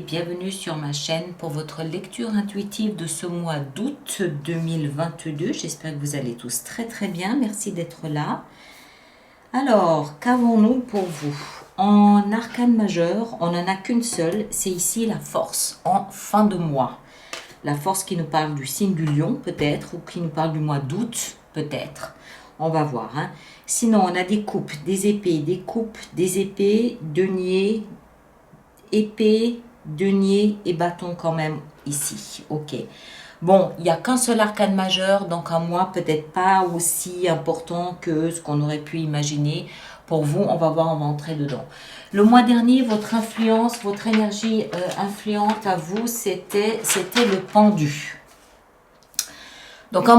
bienvenue sur ma chaîne pour votre lecture intuitive de ce mois d'août 2022. J'espère que vous allez tous très bien, merci d'être là. Alors, qu'avons-nous pour vous? En arcane majeur, on n'en a qu'une seule, c'est ici la force, en fin de mois. La force qui nous parle du signe du lion peut-être, ou qui nous parle du mois d'août peut-être. On va voir. Hein. Sinon, on a des coupes, des épées, des coupes, des épées, denier, épée, denier et bâton quand même ici. Ok. Bon, il n'y a qu'un seul arcane majeur, donc un mois peut-être pas aussi important que ce qu'on aurait pu imaginer. Pour vous, on va voir, on va entrer dedans. Le mois dernier, votre influence, votre énergie influente à vous, c'était le pendu. Donc un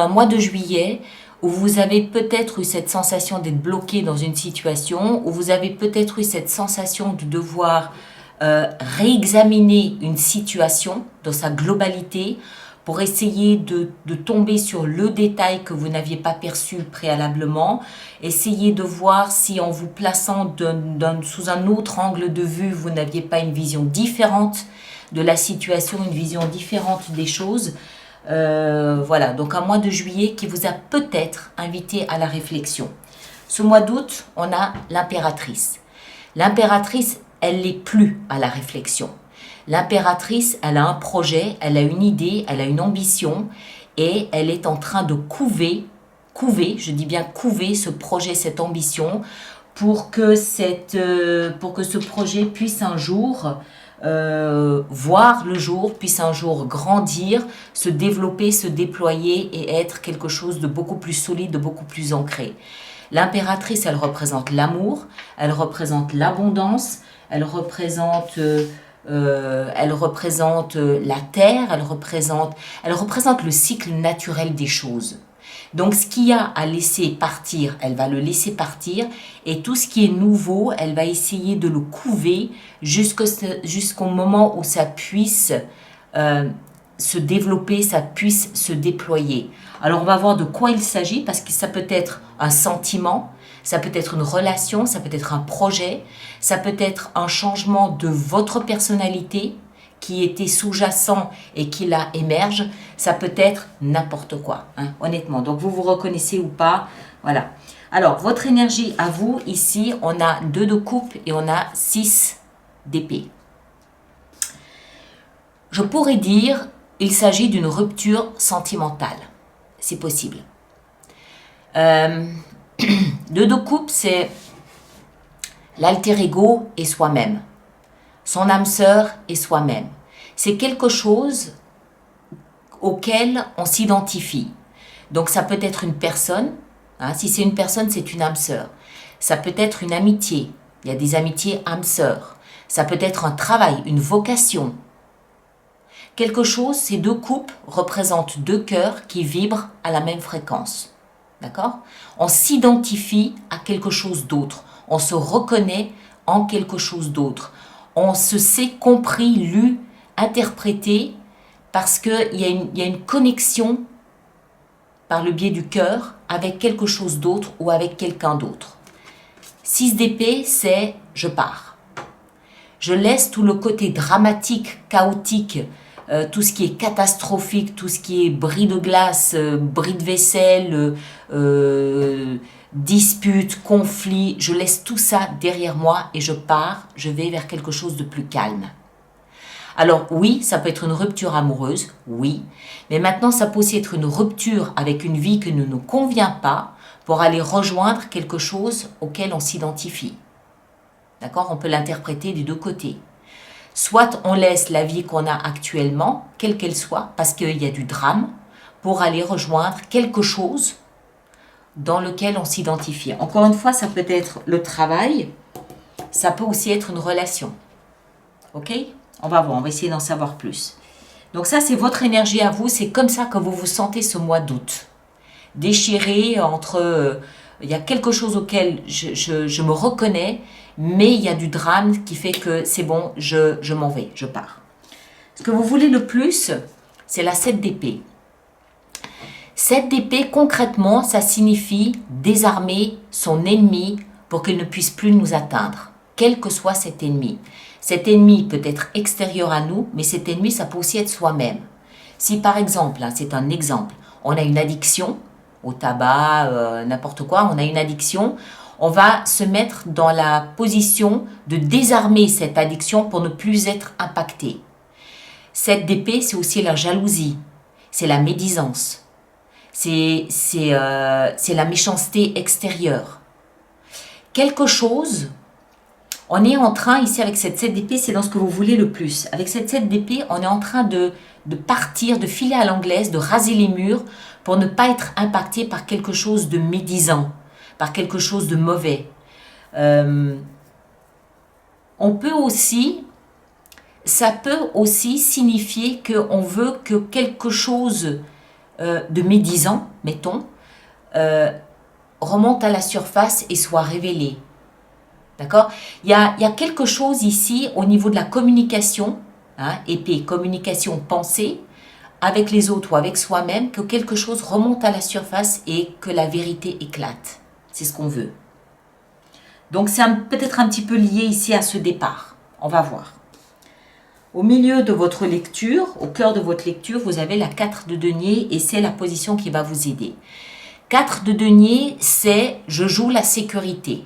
mois de juillet, où vous avez peut-être eu cette sensation d'être bloqué dans une situation, où vous avez peut-être eu cette sensation de devoir réexaminer une situation dans sa globalité pour essayer de tomber sur le détail que vous n'aviez pas perçu préalablement, essayer de voir si en vous plaçant sous un autre angle de vue, vous n'aviez pas une vision différente de la situation, une vision différente des choses. Voilà, donc un mois de juillet qui vous a peut-être invité à la réflexion. Ce mois d'août, on a l'impératrice. L'impératrice, elle n'est plus à la réflexion. L'impératrice, elle a un projet, elle a une idée, elle a une ambition et elle est en train de couver, je dis bien couver ce projet, cette ambition pour que ce projet puisse un jour voir le jour, puisse un jour grandir, se développer, se déployer et être quelque chose de beaucoup plus solide, de beaucoup plus ancré. L'impératrice, elle représente l'amour, elle représente l'abondance, elle représente la terre, elle représente le cycle naturel des choses. Donc ce qu'il y a à laisser partir, elle va le laisser partir et tout ce qui est nouveau, elle va essayer de le couver jusqu'au moment où ça puisse se développer, ça puisse se déployer. Alors on va voir de quoi il s'agit parce que ça peut être un sentiment, ça peut être une relation, ça peut être un projet, ça peut être un changement de votre personnalité qui était sous-jacent et qui là émerge, ça peut être n'importe quoi, hein, honnêtement. Donc vous vous reconnaissez ou pas, voilà. Alors votre énergie à vous, ici, on a 2 de coupe et on a 6 d'épée. Je pourrais dire, il s'agit d'une rupture sentimentale, c'est possible. 2 de coupe, c'est l'alter ego et soi-même. Son âme sœur et soi-même. C'est quelque chose auquel on s'identifie. Donc ça peut être une personne, hein, si c'est une personne, c'est une âme sœur. Ça peut être une amitié, il y a des amitiés âme sœur. Ça peut être un travail, une vocation. Quelque chose, ces 2 coupes représentent 2 cœurs qui vibrent à la même fréquence. D'accord? On s'identifie à quelque chose d'autre. On se reconnaît en quelque chose d'autre. On se sait compris, lu, interprété, parce qu'il y a une connexion par le biais du cœur avec quelque chose d'autre ou avec quelqu'un d'autre. 6 d'épée, c'est je pars. Je laisse tout le côté dramatique, chaotique, tout ce qui est catastrophique, tout ce qui est bris de glace, bris de vaisselle, disputes, conflits, je laisse tout ça derrière moi et je pars, je vais vers quelque chose de plus calme. Alors oui, ça peut être une rupture amoureuse, oui, mais maintenant ça peut aussi être une rupture avec une vie qui ne nous convient pas pour aller rejoindre quelque chose auquel on s'identifie. D'accord? On peut l'interpréter des 2 côtés. Soit on laisse la vie qu'on a actuellement, quelle qu'elle soit, parce qu'il y a du drame, pour aller rejoindre quelque chose dans lequel on s'identifie. Encore une fois, ça peut être le travail, ça peut aussi être une relation. Ok? On va voir, on va essayer d'en savoir plus. Donc ça, c'est votre énergie à vous, c'est comme ça que vous vous sentez ce mois d'août. Déchiré entre... il y a quelque chose auquel je me reconnais, mais il y a du drame qui fait que c'est bon, je m'en vais, je pars. Ce que vous voulez le plus, c'est la 7 d'épée. 7 d'épée, concrètement, ça signifie désarmer son ennemi pour qu'il ne puisse plus nous atteindre. quel que soit cet ennemi. Cet ennemi peut être extérieur à nous, mais cet ennemi, ça peut aussi être soi-même. Si par exemple, hein, c'est un exemple, on a une addiction au tabac, n'importe quoi, on a une addiction, on va se mettre dans la position de désarmer cette addiction pour ne plus être impacté. Cette DP, c'est aussi la jalousie, c'est la médisance, c'est la méchanceté extérieure. Quelque chose, on est en train, ici avec cette 7 d'épée, c'est dans ce que vous voulez le plus. Avec cette 7 d'épée, on est en train de partir, de filer à l'anglaise, de raser les murs pour ne pas être impacté par quelque chose de médisant, par quelque chose de mauvais. On peut aussi, ça peut aussi signifier qu'on veut que quelque chose de médisant, mettons, remonte à la surface et soit révélé. D'accord ? Il y a quelque chose ici au niveau de la communication, hein, épée, communication, pensée, avec les autres ou avec soi-même, que quelque chose remonte à la surface et que la vérité éclate. C'est ce qu'on veut. Donc c'est peut-être un petit peu lié ici à ce départ. On va voir. Au milieu de votre lecture, au cœur de votre lecture, vous avez la 4 de denier et c'est la position qui va vous aider. 4 de denier, c'est je joue la sécurité.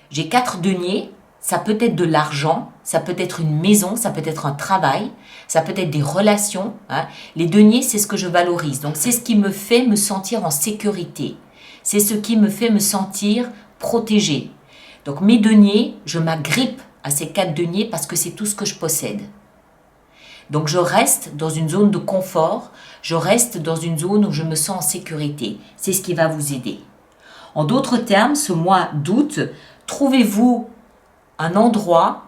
J'ai 4 deniers, ça peut être de l'argent, ça peut être une maison, ça peut être un travail, ça peut être des relations. Hein. Les deniers, c'est ce que je valorise. Donc, c'est ce qui me fait me sentir en sécurité. C'est ce qui me fait me sentir protégée. Donc, mes deniers, je m'agrippe à ces 4 deniers parce que c'est tout ce que je possède. Donc, je reste dans une zone de confort, je reste dans une zone où je me sens en sécurité. C'est ce qui va vous aider. En d'autres termes, ce mois d'août, trouvez-vous un endroit,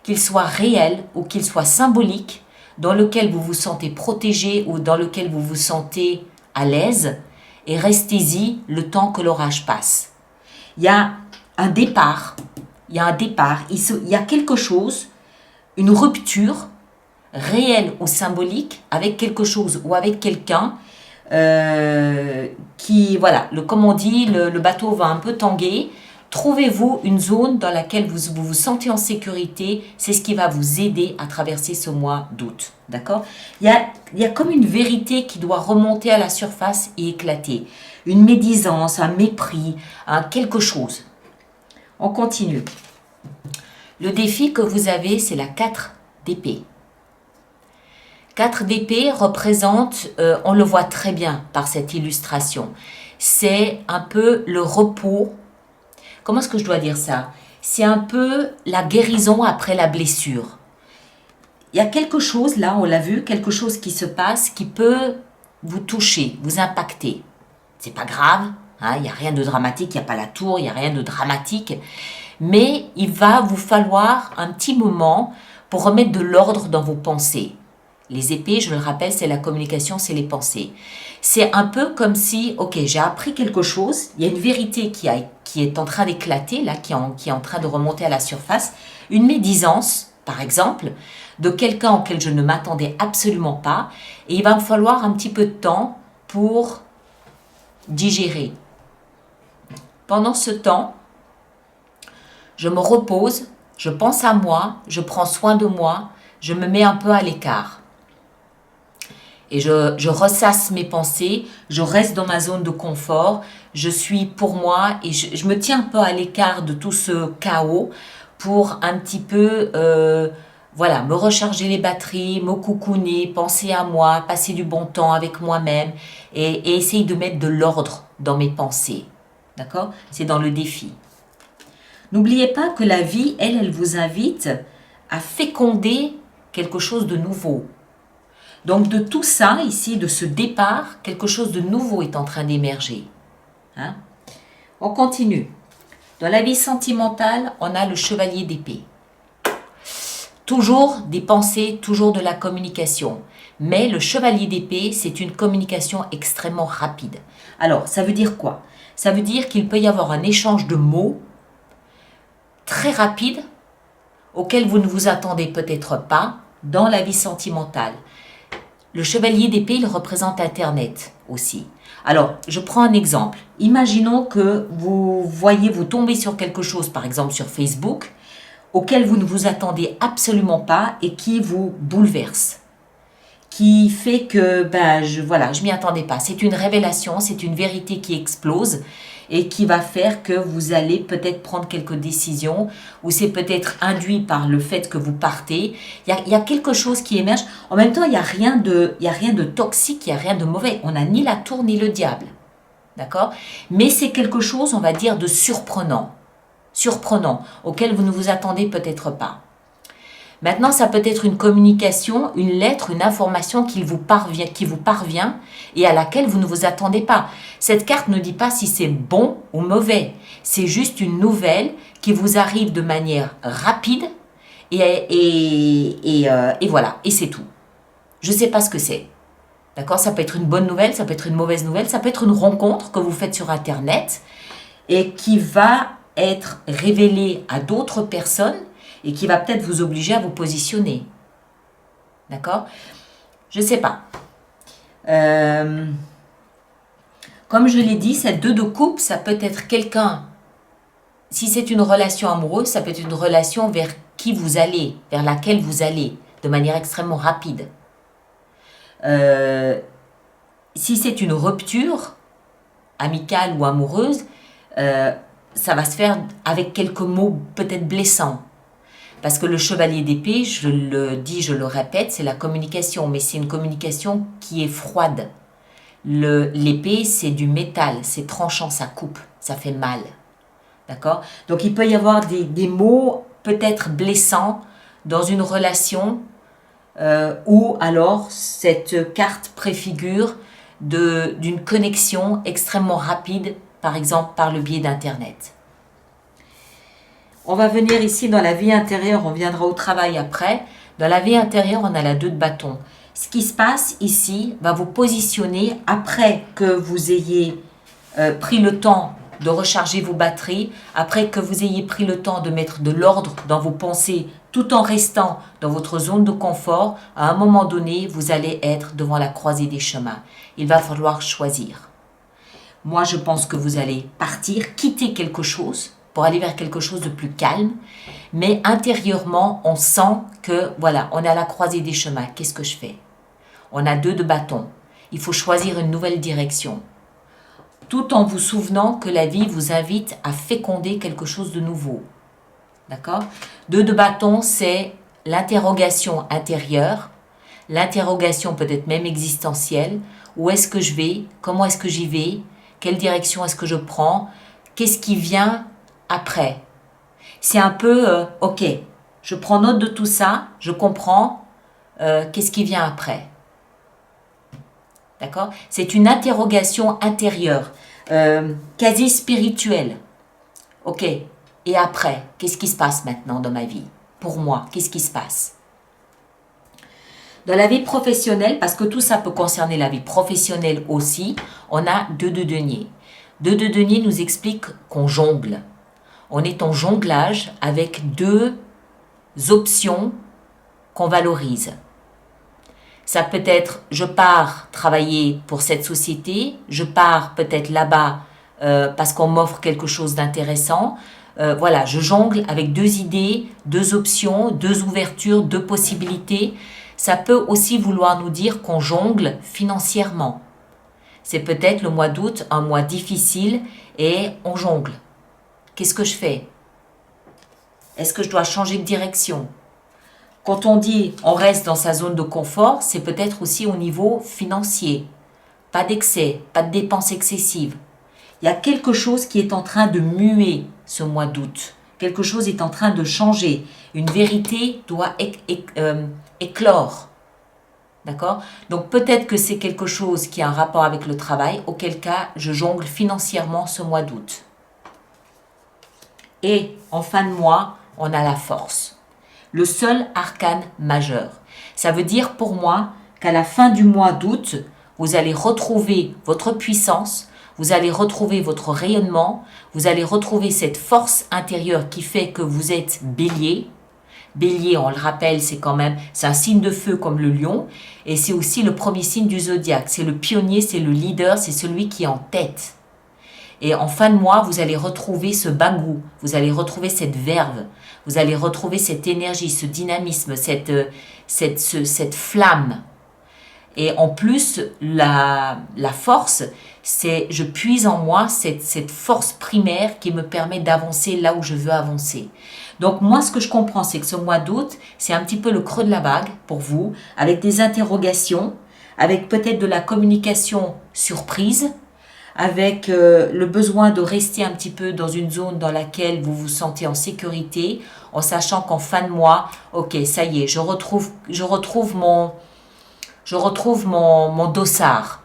qu'il soit réel ou qu'il soit symbolique, dans lequel vous vous sentez protégé ou dans lequel vous vous sentez à l'aise et restez-y le temps que l'orage passe. Il y a un départ, il y a quelque chose, une rupture réelle ou symbolique avec quelque chose ou avec quelqu'un qui, voilà, comme on dit, le bateau va un peu tanguer. Trouvez-vous une zone dans laquelle vous vous sentez en sécurité, c'est ce qui va vous aider à traverser ce mois d'août. D'accord ? Il y a comme une vérité qui doit remonter à la surface et éclater. Une médisance, un mépris, quelque chose. On continue. Le défi que vous avez, c'est la 4 d'épée. 4 d'épée représente, on le voit très bien par cette illustration, c'est un peu le repos. Comment est-ce que je dois dire ça? C'est un peu la guérison après la blessure. Il y a quelque chose, là, on l'a vu, quelque chose qui se passe qui peut vous toucher, vous impacter. C'est pas grave, hein, il n'y a rien de dramatique, il n'y a pas la tour, il n'y a rien de dramatique. Mais il va vous falloir un petit moment pour remettre de l'ordre dans vos pensées. Les épées, je le rappelle, c'est la communication, c'est les pensées. C'est un peu comme si, ok, j'ai appris quelque chose, il y a une vérité qui est en train d'éclater, là, qui est en train de remonter à la surface, une médisance, par exemple, de quelqu'un auquel je ne m'attendais absolument pas, et il va me falloir un petit peu de temps pour digérer. Pendant ce temps, je me repose, je pense à moi, je prends soin de moi, je me mets un peu à l'écart. Et je ressasse mes pensées, je reste dans ma zone de confort, je suis pour moi et je me tiens un peu à l'écart de tout ce chaos pour un petit peu, voilà, me recharger les batteries, me coucouner, penser à moi, passer du bon temps avec moi-même et essayer de mettre de l'ordre dans mes pensées. D'accord ? C'est dans le défi. N'oubliez pas que la vie, elle vous invite à féconder quelque chose de nouveau. Donc de tout ça, ici, de ce départ, quelque chose de nouveau est en train d'émerger. Hein? On continue. Dans la vie sentimentale, on a le chevalier d'épée. Toujours des pensées, toujours de la communication. Mais le chevalier d'épée, c'est une communication extrêmement rapide. Alors, ça veut dire quoi? Ça veut dire qu'il peut y avoir un échange de mots très rapide auquel vous ne vous attendez peut-être pas dans la vie sentimentale. Le chevalier d'épée, il représente Internet aussi. Alors, je prends un exemple. Imaginons que vous tombez sur quelque chose, par exemple sur Facebook, auquel vous ne vous attendez absolument pas et qui vous bouleverse. Qui fait que, je m'y attendais pas. C'est une révélation, c'est une vérité qui explose et qui va faire que vous allez peut-être prendre quelques décisions ou c'est peut-être induit par le fait que vous partez. Il y a quelque chose qui émerge. En même temps, il n'y a rien de toxique, il n'y a rien de mauvais. On n'a ni la tour ni le diable. D'accord? Mais c'est quelque chose, on va dire, de surprenant, auquel vous ne vous attendez peut-être pas. Maintenant, ça peut être une communication, une lettre, une information qui vous parvient et à laquelle vous ne vous attendez pas. Cette carte ne dit pas si c'est bon ou mauvais. C'est juste une nouvelle qui vous arrive de manière rapide et voilà, et c'est tout. Je ne sais pas ce que c'est. D'accord? Ça peut être une bonne nouvelle, ça peut être une mauvaise nouvelle, ça peut être une rencontre que vous faites sur Internet et qui va être révélée à d'autres personnes et qui va peut-être vous obliger à vous positionner. D'accord? Je ne sais pas. Comme je l'ai dit, cette 2 de coupe, ça peut être quelqu'un. Si c'est une relation amoureuse, ça peut être une relation vers qui vous allez, vers laquelle vous allez, de manière extrêmement rapide. Si c'est une rupture, amicale ou amoureuse, ça va se faire avec quelques mots peut-être blessants. Parce que le chevalier d'épée, je le dis, je le répète, c'est la communication, mais c'est une communication qui est froide. L'épée, c'est du métal, c'est tranchant, ça coupe, ça fait mal. D'accord? Donc il peut y avoir des mots peut-être blessants dans une relation ou alors cette carte préfigure d'une connexion extrêmement rapide, par exemple par le biais d'Internet. On va venir ici dans la vie intérieure, on viendra au travail après. Dans la vie intérieure, on a la 2 de bâton. Ce qui se passe ici va vous positionner après que vous ayez pris le temps de recharger vos batteries, après que vous ayez pris le temps de mettre de l'ordre dans vos pensées, tout en restant dans votre zone de confort. À un moment donné, vous allez être devant la croisée des chemins. Il va falloir choisir. Moi, je pense que vous allez partir, quitter quelque chose, pour aller vers quelque chose de plus calme, mais intérieurement, on sent que, voilà, on est à la croisée des chemins. Qu'est-ce que je fais? On a 2 de bâton. Il faut choisir une nouvelle direction, tout en vous souvenant que la vie vous invite à féconder quelque chose de nouveau. D'accord? 2 de bâton, c'est l'interrogation intérieure, l'interrogation peut-être même existentielle. Où est-ce que je vais? Comment est-ce que j'y vais? Quelle direction est-ce que je prends? Qu'est-ce qui vient après? C'est un peu, ok, je prends note de tout ça, je comprends, qu'est-ce qui vient après? D'accord? C'est une interrogation intérieure, quasi spirituelle. Ok, et après, qu'est-ce qui se passe maintenant dans ma vie? Pour moi, qu'est-ce qui se passe? Dans la vie professionnelle, parce que tout ça peut concerner la vie professionnelle aussi, on a 2 de denier. 2 de denier nous explique qu'on jongle. On est en jonglage avec 2 options qu'on valorise. Ça peut être, je pars travailler pour cette société, je pars peut-être là-bas parce qu'on m'offre quelque chose d'intéressant. Voilà, je jongle avec 2 idées, 2 options, 2 ouvertures, 2 possibilités. Ça peut aussi vouloir nous dire qu'on jongle financièrement. C'est peut-être le mois d'août, un mois difficile et on jongle. Qu'est-ce que je fais? Est-ce que je dois changer de direction? Quand on dit on reste dans sa zone de confort, c'est peut-être aussi au niveau financier. Pas d'excès, pas de dépenses excessives. Il y a quelque chose qui est en train de muer ce mois d'août. Quelque chose est en train de changer. Une vérité doit éclore. D'accord? Donc peut-être que c'est quelque chose qui a un rapport avec le travail, auquel cas je jongle financièrement ce mois d'août. Et en fin de mois, on a la force. Le seul arcane majeur. Ça veut dire pour moi qu'à la fin du mois d'août, vous allez retrouver votre puissance, vous allez retrouver votre rayonnement, vous allez retrouver cette force intérieure qui fait que vous êtes bélier. Bélier, on le rappelle, c'est un signe de feu comme le lion. Et c'est aussi le premier signe du zodiaque. C'est le pionnier, c'est le leader, c'est celui qui est en tête. Et en fin de mois, vous allez retrouver ce bagou, vous allez retrouver cette verve, vous allez retrouver cette énergie, ce dynamisme, cette flamme. Et en plus, la force, c'est je puise en moi cette force primaire qui me permet d'avancer là où je veux avancer. Donc moi, ce que je comprends, c'est que ce mois d'août, c'est un petit peu le creux de la vague pour vous, avec des interrogations, avec peut-être de la communication surprise, avec le besoin de rester un petit peu dans une zone dans laquelle vous vous sentez en sécurité, en sachant qu'en fin de mois, ok, ça y est, je retrouve mon dossard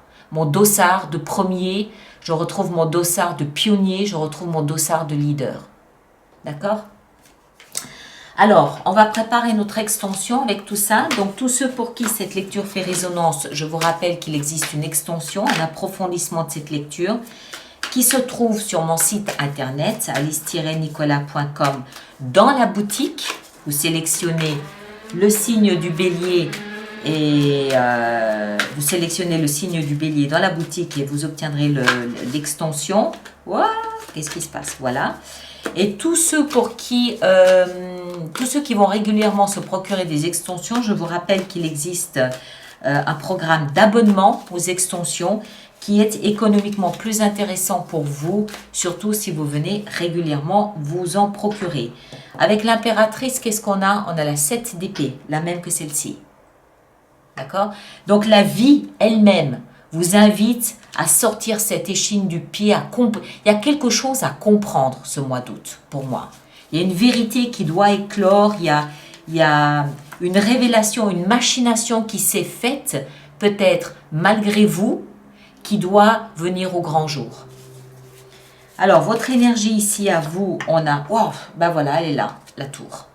de premier, je retrouve mon dossard de pionnier, je retrouve mon dossard de leader. D'accord ? Alors, on va préparer notre extension avec tout ça. Donc, tous ceux pour qui cette lecture fait résonance, je vous rappelle qu'il existe une extension, un approfondissement de cette lecture qui se trouve sur mon site internet alice-nicolas.com. Dans la boutique, vous sélectionnez le signe du bélier et vous sélectionnez le signe du bélier dans la boutique et vous obtiendrez l'extension. Wow, qu'est-ce qui se passe? Voilà. Et tous ceux qui vont régulièrement se procurer des extensions, je vous rappelle qu'il existe un programme d'abonnement aux extensions qui est économiquement plus intéressant pour vous, surtout si vous venez régulièrement vous en procurer. Avec l'impératrice, qu'est-ce qu'on a? On a la 7 d'épée, la même que celle-ci. D'accord? Donc la vie elle-même vous invite à sortir cette échine du pied, il y a quelque chose à comprendre ce mois d'août pour moi. Il y a une vérité qui doit éclore, il y a une révélation, une machination qui s'est faite, peut-être malgré vous, qui doit venir au grand jour. Alors, votre énergie ici à vous, on a, wow, ben voilà, elle est là, la tour.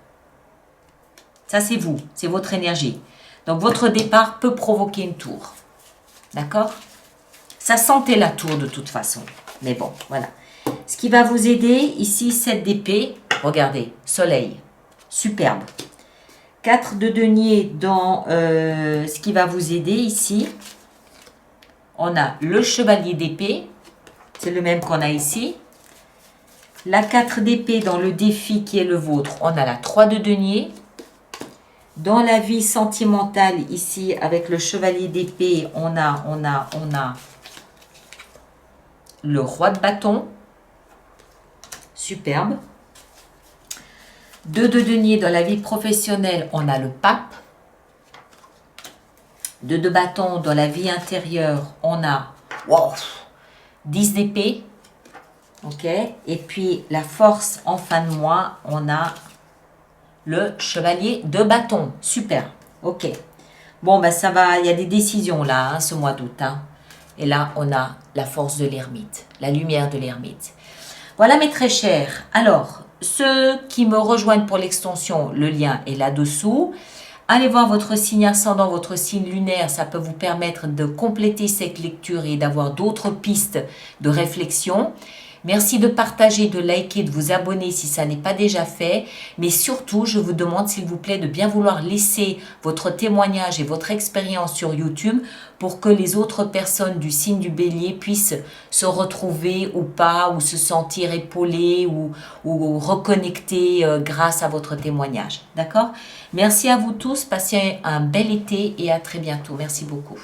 Ça, c'est vous, c'est votre énergie. Donc, votre départ peut provoquer une tour. D'accord? Ça sentait la tour de toute façon. Mais bon, voilà. Ce qui va vous aider, ici, 7 d'épée. Regardez, soleil. Superbe. 4 de denier dans ce qui va vous aider ici. On a le chevalier d'épée. C'est le même qu'on a ici. La 4 d'épée dans le défi qui est le vôtre. On a la 3 de denier. Dans la vie sentimentale, ici, avec le chevalier d'épée, on a le roi de bâton. Superbe. 2 de denier dans la vie professionnelle, on a le pape. 2 de bâton dans la vie intérieure, on a 10 d'épée. Ok. Et puis, la force en fin de mois, on a le chevalier de bâton. Super. Ok. Bon, ben ça va. Il y a des décisions là, hein, ce mois d'août. Hein. Et là, on a la force de l'ermite. La lumière de l'ermite. Voilà, mes très chers. Alors, ceux qui me rejoignent pour l'extension, le lien est là-dessous. Allez voir votre signe ascendant, votre signe lunaire. Ça peut vous permettre de compléter cette lecture et d'avoir d'autres pistes de réflexion. Merci de partager, de liker, de vous abonner si ça n'est pas déjà fait. Mais surtout, je vous demande s'il vous plaît de bien vouloir laisser votre témoignage et votre expérience sur YouTube pour que les autres personnes du signe du bélier puissent se retrouver ou pas, ou se sentir épaulées ou reconnectées grâce à votre témoignage. D'accord? Merci à vous tous, passez un bel été et à très bientôt. Merci beaucoup.